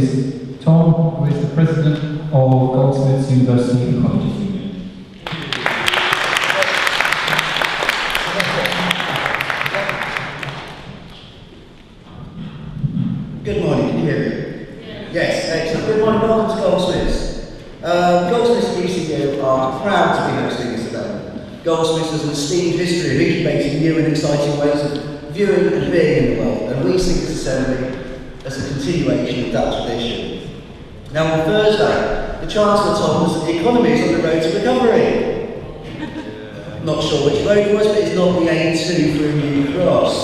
is Tom, who is the President of GoldSmiths University and Colleges Union. Good morning, can you hear me? Yes, excellent. Good morning, welcome to GoldSmiths. GoldSmiths UCU are proud to be hosting this event. GoldSmiths has an esteemed history of incubating new and exciting ways of viewing and being in the world, and we see this assembly as a continuation of that tradition. Now on Thursday, the Chancellor told us that the economy is on the road to recovery. Not sure which road it was, but it's not the A2 through New Cross.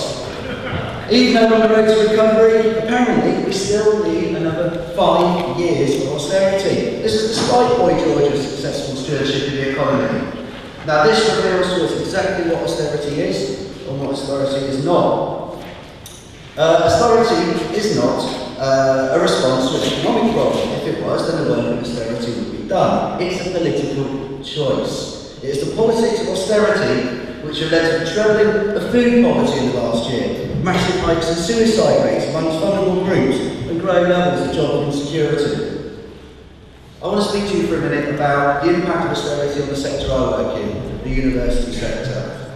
Even though we're on the road to recovery, apparently we still need another 5 years of austerity. This is despite Boy George's successful stewardship of the economy. Now this reveals to us exactly what austerity is and what austerity is not. Austerity is not a response to an economic problem. If it was, then the work of austerity would be done. It's a political choice. It is the politics of austerity which have led to the trebling of food poverty in the last year, massive hikes in suicide rates amongst vulnerable groups, and growing levels of job insecurity. I want to speak to you for a minute about the impact of austerity on the sector I work in, the university sector.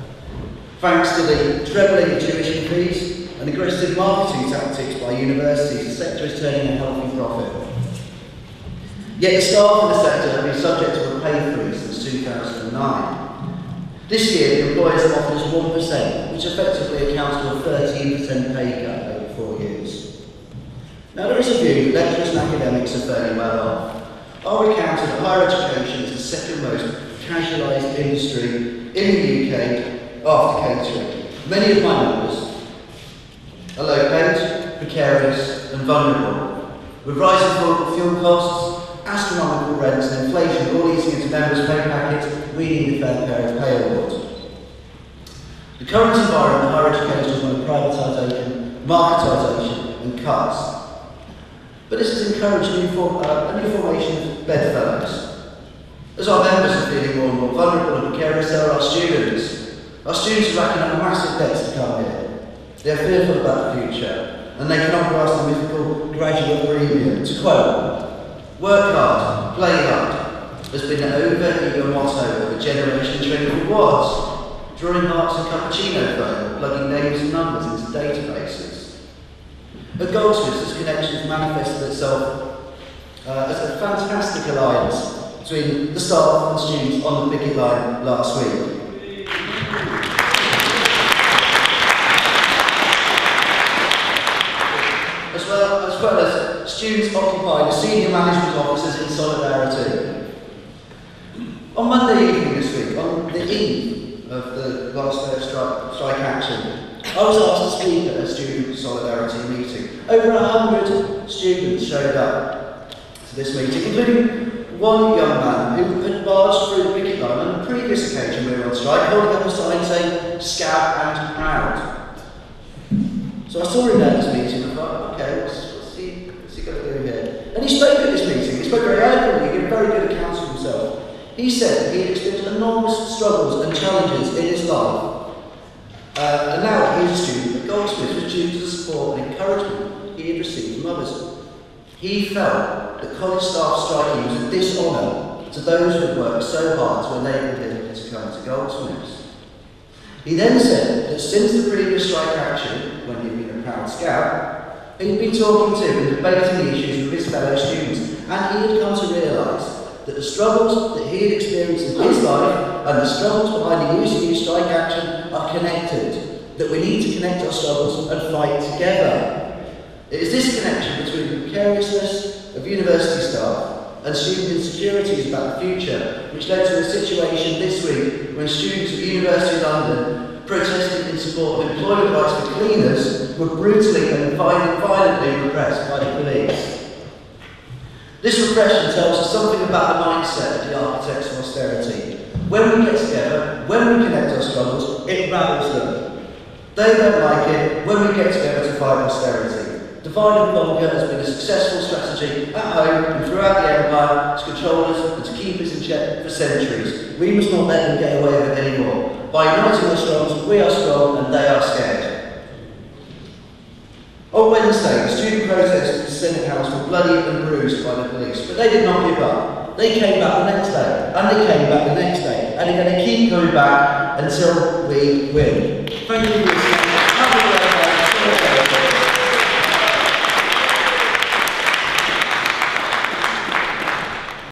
Thanks to the trebling of tuition fees and aggressive marketing tactics by universities, the sector is turning a healthy profit. Yet the staff in the sector have been subject to a pay freeze since 2009. This year, the employers have offered us 1%, which effectively accounts to a 13% pay cut over 4 years. Now, there is a view that lecturers and academics are fairly well off. I would counter that higher education is the second most casualised industry in the UK after catering. Many of my members are low paid, precarious and vulnerable. With rising fuel costs, astronomical rents and inflation all eating into members' pay packets, we need a fair pay award. The current environment of higher education is one of privatisation, marketisation and cuts. But this has encouraged a new formation of bedfellows. As our members are feeling more and more vulnerable and precarious, so are our students. Our students are racking up massive debts to come here. They are fearful about the future, and they cannot grasp the mythical graduate premium. To quote, "Work hard, play hard," has been an over-eager motto of a generation training for what? Drawing marks and cappuccino phone, plugging names and numbers into databases. At GoldSmiths, this connection has manifested itself as a fantastic alliance between the staff and students on the picket line last week. As well as students occupying the senior management offices in solidarity. On Monday evening this week, on the eve of the last day of strike action, I was asked to speak at a student solidarity meeting. Over 100 students showed up to this meeting, including one young man who had barged through the picket line on a previous occasion we were on strike, holding up a sign saying, "Scout and proud." So I saw him there at this meeting and I thought, okay, what's he going to do here? And he spoke at this meeting. He spoke very eloquently, he gave very good accounts of himself. He said that he had experienced enormous struggles and challenges in his life. And now he was a student at GoldSmiths, was due to the support and encouragement he had received from others. He felt that college staff striking was a dishonour to those who had worked so hard to enable him to come to GoldSmiths. He then said that since the previous strike action, when he'd been a proud scout, he'd been talking to and debating the issues with his fellow students, and he had come to realise that the struggles that he had experienced in his life and the struggles behind the UCU strike action are connected, that we need to connect our struggles and fight together. It is this connection between the precariousness of university staff and student insecurities about the future which led to a situation this week when students at the University of London protesting in support of employment rights for cleaners were brutally and violently repressed by the police. This repression tells us something about the mindset of the architects of austerity. When we get together, when we connect our struggles, it ravels them. They don't like it when we get together to fight austerity. Divide and conquer has been a successful strategy at home and throughout the empire to control us and to keep us in check for centuries. We must not let them get away with it anymore. By uniting our struggles, we are strong and they are scared. On Wednesday, the student protest Senate House were bloodied and bruised by the police. But they did not give up. They came back the next day, and they came back the next day, and they're going to keep coming back until we win. Thank you for listening.